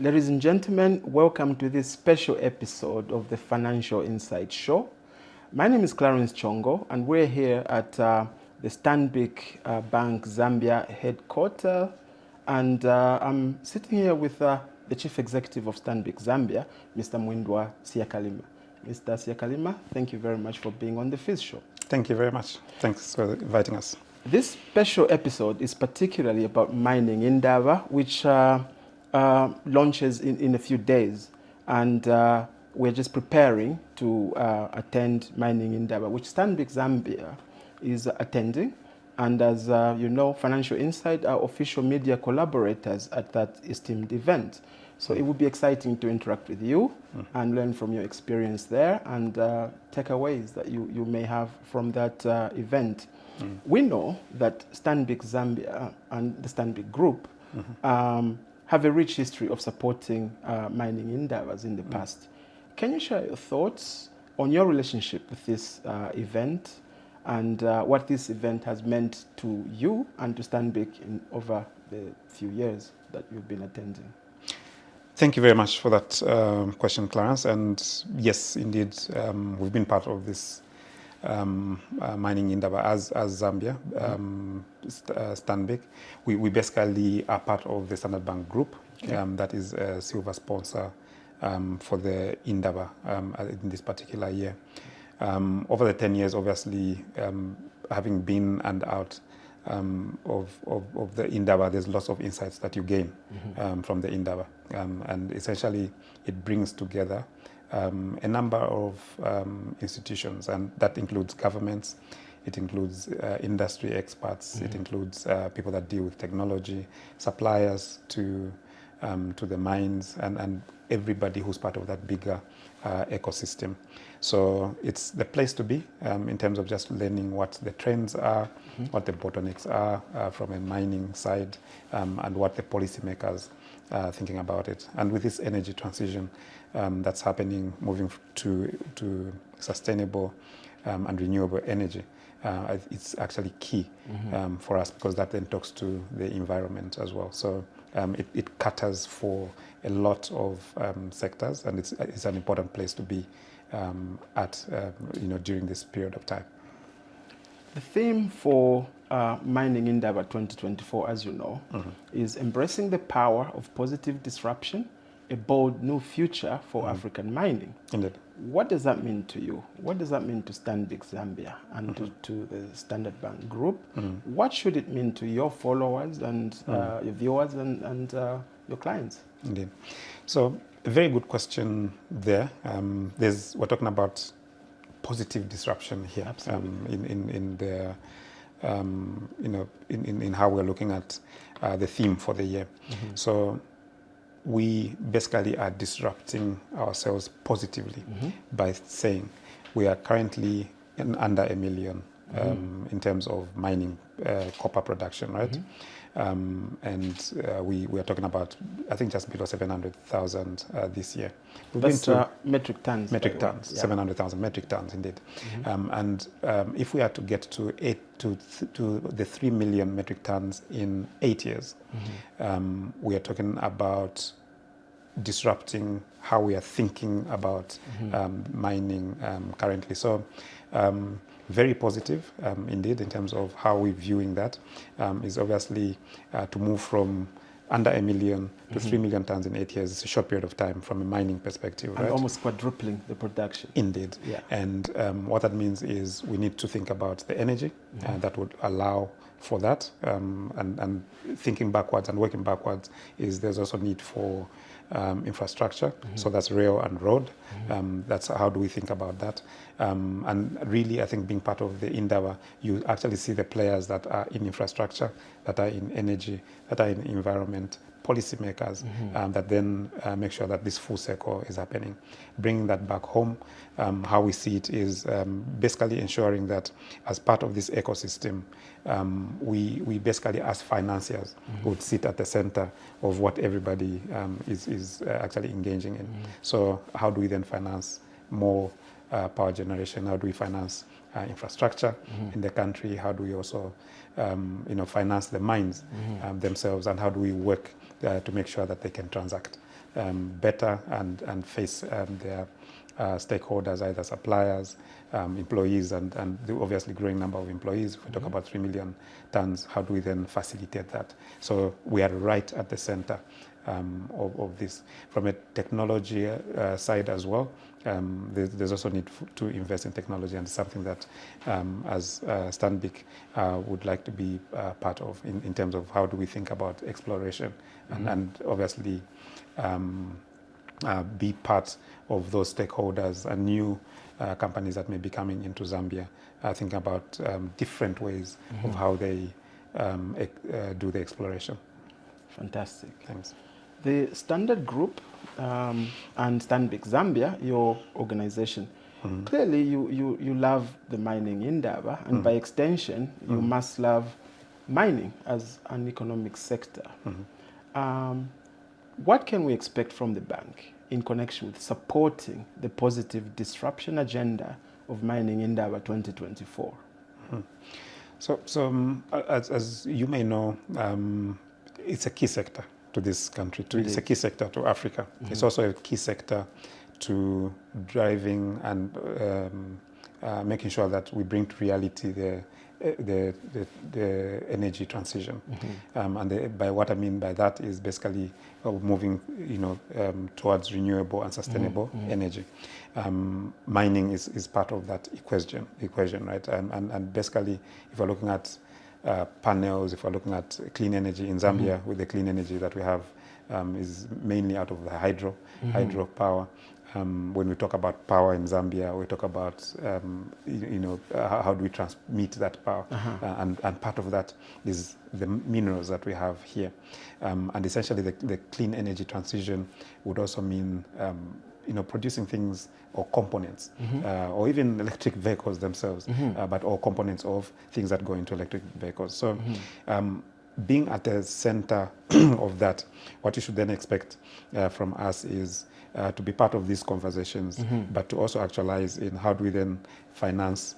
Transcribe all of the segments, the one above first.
Ladies and gentlemen, welcome to this special episode of the Financial Insight Show. My name is Clarence Chongo, and we're here at the Stanbic Bank Zambia headquarters. And I'm sitting here with the Chief Executive of Stanbic Zambia, Mr. Mwindwa Siakalima. Mr. Siakalima, thank you very much for being on the FIZ show. Thank you very much. Thanks for inviting us. This special episode is particularly about Mining Indaba, which launches in a few days. And we're just preparing to attend Mining Indaba, which Stanbic Zambia is attending. And as you know, Financial Insight are official media collaborators at that esteemed event. So it would be exciting to interact with you and learn from your experience there and takeaways that you may have from that event. We know that Stanbic Zambia and the Stanbic Group have a rich history of supporting mining indabas in the past. Can you share your thoughts on your relationship with this event and what this event has meant to you and to Stanbic over the few years that you've been attending? Thank you very much for that question, Clarence. And yes, indeed, we've been part of this Mining Indaba as Zambia, Stanbic. We basically are part of the Standard Bank Group. That is a silver sponsor for the Indaba in this particular year. Over the 10 years, obviously, having been and out of the Indaba, there's lots of insights that you gain from the Indaba. And essentially, it brings together a number of institutions, and that includes governments, it includes industry experts, it includes people that deal with technology, suppliers to the mines, and everybody who's part of that bigger ecosystem. So it's the place to be in terms of just learning what the trends are, what the bottlenecks are from a mining side, and what the policymakers are thinking about it. And with this energy transition that's happening, moving to sustainable and renewable energy, it's actually key for us, because that then talks to the environment as well. So it caters for a lot of sectors, and it's an important place to be at during this period of time. The theme for Mining Indaba 2024, as you know, is embracing the power of positive disruption, a bold new future for African mining. Indeed. What does that mean to you? What does that mean to Stanbic Zambia and to the Standard Bank Group? What should it mean to your followers and your viewers and your clients? Indeed. So a very good question there. We're talking about positive disruption here. Absolutely. In how we're looking at the theme for the year. So we basically are disrupting ourselves positively by saying we are currently under 1 million in terms of mining copper production, right? We are talking about, I think, just below 700,000 this year. That's metric tons. Metric tons, 700,000 metric tons, indeed. If we are to get to the 3 million metric tons in 8 years, we are talking about disrupting how we are thinking about mining currently. So very positive indeed in terms of how we're viewing that is obviously to move from under 1 million to 3 million tons in 8 years. It's a short period of time from a mining perspective, and right? almost quadrupling the production. Indeed. Yeah. And what that means is we need to think about the energy that would allow for that. And thinking backwards and working backwards is there's also need for infrastructure. So that's rail and road. That's how do we think about that. And really, I think being part of the Indaba, you actually see the players that are in infrastructure, that are in energy, that are in environment, policymakers that then make sure that this full circle is happening. Bringing that back home, how we see it is basically ensuring that as part of this ecosystem, we basically as financiers would sit at the center of what everybody is actually engaging in. So how do we then finance more power generation? How do we finance infrastructure in the country? How do we also finance the mines themselves? And how do we work to make sure that they can transact? better and face their stakeholders, either suppliers, employees, and the obviously growing number of employees. If we talk about 3 million tons, how do we then facilitate that? So we are right at the center of this. From a technology side as well, there's also need to invest in technology, and something that as Stanbic would like to be part of in terms of how do we think about exploration and obviously be part of those stakeholders and new companies that may be coming into Zambia. Think about different ways of how they do the exploration. Fantastic. Thanks. The Standard Group and Stanbic Zambia, your organization, clearly you love the mining Indaba, and by extension, you must love mining as an economic sector. What can we expect from the bank in connection with supporting the positive disruption agenda of Mining Indaba 2024? So as you may know, it's a key sector to this country. It's a key sector to Africa. It's also a key sector to driving and making sure that we bring to reality the energy transition. And by what I mean by that is basically moving, towards renewable and sustainable energy. Mining is part of that equation, right? And basically, if we're looking at panels, if we're looking at clean energy in Zambia, with the clean energy that we have, is mainly out of the hydro power. When we talk about power in Zambia, we talk about how do we transmit that power, and part of that is the minerals that we have here, and essentially the clean energy transition would also mean producing things or components, or even electric vehicles themselves, but all components of things that go into electric vehicles. So being at the center of that, what you should then expect from us is to be part of these conversations, but to also actualize in how do we then finance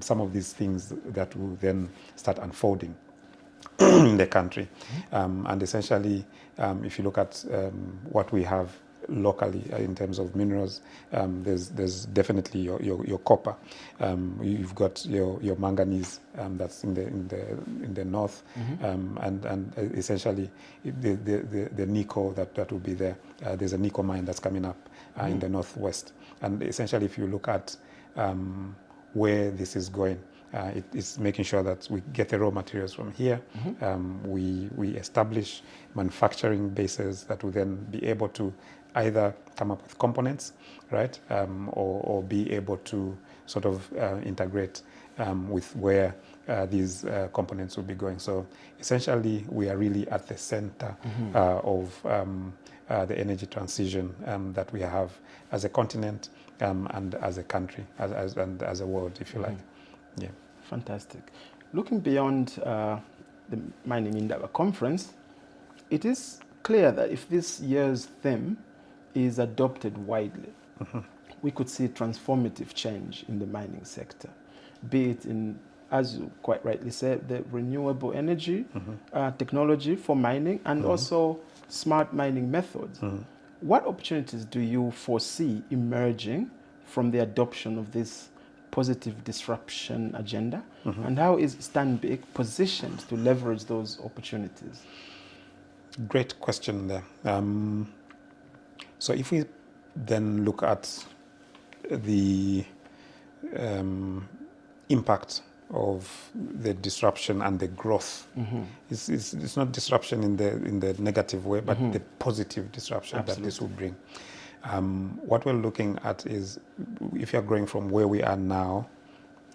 some of these things that will then start unfolding in the country. And essentially, if you look at what we have locally in terms of minerals, there's definitely your copper. You've got your manganese that's in the north, and essentially the nickel that will be there. There's a nickel mine that's coming up in the northwest, and essentially if you look at where this is going, it's making sure that we get the raw materials from here. We establish manufacturing bases that will then be able to either come up with components, right, or be able to sort of integrate with where these components will be going. So essentially, we are really at the center of the energy transition that we have as a continent and as a country, and as a world, if you like. Yeah. Fantastic. Looking beyond the Mining Indaba conference, it is clear that if this year's theme is adopted widely, we could see transformative change in the mining sector, be it in, as you quite rightly said, the renewable energy technology for mining, and also smart mining methods. What opportunities do you foresee emerging from the adoption of this positive disruption agenda, and how is Stanbic positioned to leverage those opportunities? Great question there. So if we then look at the impact of the disruption and the growth, it's not disruption in the negative way, but the positive disruption that this will bring. What we're looking at is, if you're growing from where we are now,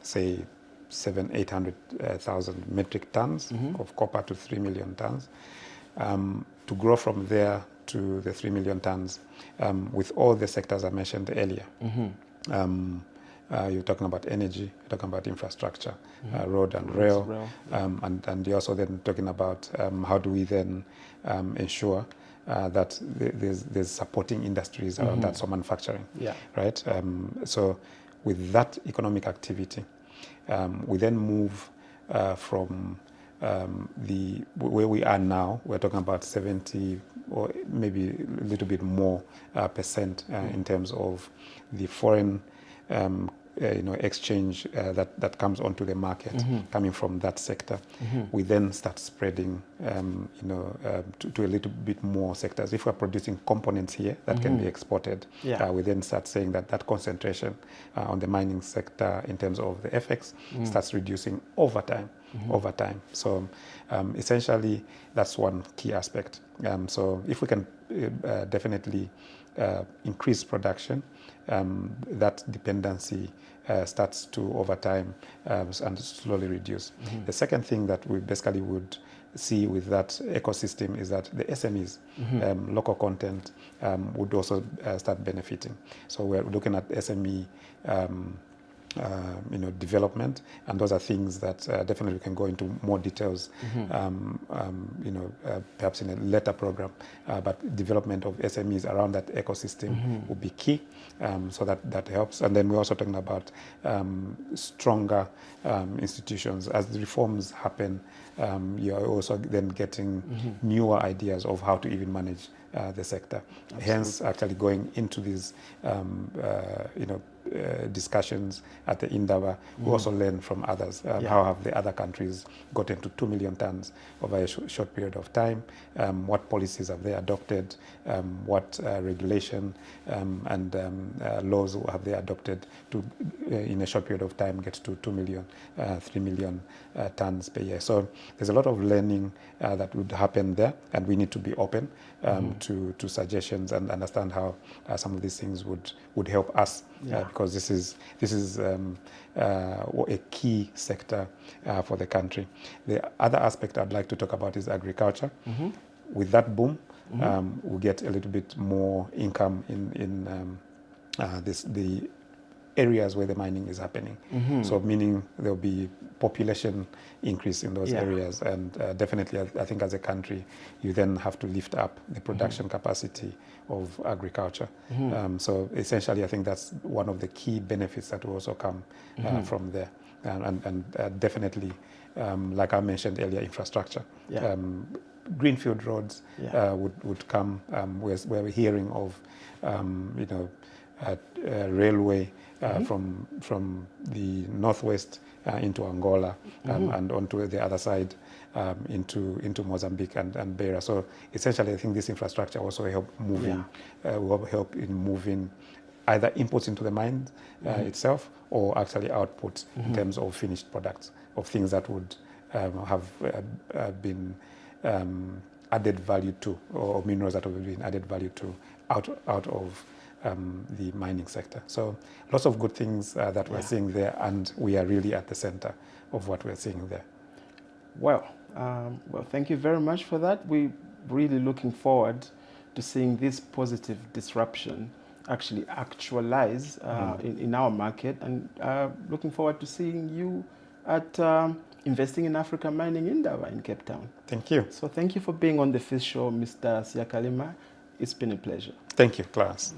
say 800,000 metric tons of copper to 3 million tons, to grow from there to the 3 million tons with all the sectors I mentioned earlier. You're talking about energy, you're talking about infrastructure, road and rail, and you're also then talking about how do we then ensure that there's supporting industries around that, so manufacturing, right? So with that economic activity, we then move from where we are now. We're talking about or maybe a little bit more percent in terms of the foreign exchange that comes onto the market coming from that sector. We then start spreading to a little bit more sectors. If we're producing components here that can be exported, we then start saying that concentration on the mining sector in terms of the FX starts reducing over time. So essentially that's one key aspect. So if we can definitely increase production, that dependency starts to over time and slowly reduce. The second thing that we basically would see with that ecosystem is that the SMEs, local content, would also start benefiting. So we're looking at SME development, and those are things that definitely can go into more details, perhaps in a later program. But development of SMEs around that ecosystem will be key, so that helps. And then we're also talking about stronger institutions. As the reforms happen, you're also then getting newer ideas of how to even manage the sector. Absolutely. Hence, actually going into these discussions at the Indaba, we also learn from others. How have the other countries gotten to 2 million tons over a short period of time? What policies have they adopted? What regulation and laws have they adopted to, in a short period of time, get to 2 million, 3 million tons per year? So there's a lot of learning that would happen there, and we need to be open to suggestions and understand how some of these things would help us, because this is a key sector for the country. The other aspect I'd like to talk about is agriculture. With that boom, we'll get a little bit more income in the areas where the mining is happening. So meaning there'll be population increase in those areas, and definitely I think as a country you then have to lift up the production capacity of agriculture. So essentially I think that's one of the key benefits that will also come from there, and definitely like I mentioned earlier, infrastructure. Greenfield roads would come. We're hearing of railway from the northwest into Angola and onto the other side into Mozambique and Beira. So essentially, I think this infrastructure also will help in moving either inputs into the mine itself, or actually outputs in terms of finished products, of things that would have been added value to, or minerals that have been added value to out of the mining sector. So lots of good things that we're seeing there, and we are really at the center of what we're seeing there. Well, thank you very much for that. We're really looking forward to seeing this positive disruption actually actualize in our market, and looking forward to seeing you at investing in Africa Mining Indaba in Cape Town. Thank you. So thank you for being on the FIZ show, Mr. Siakalima. It's been a pleasure. Thank you, Clarence.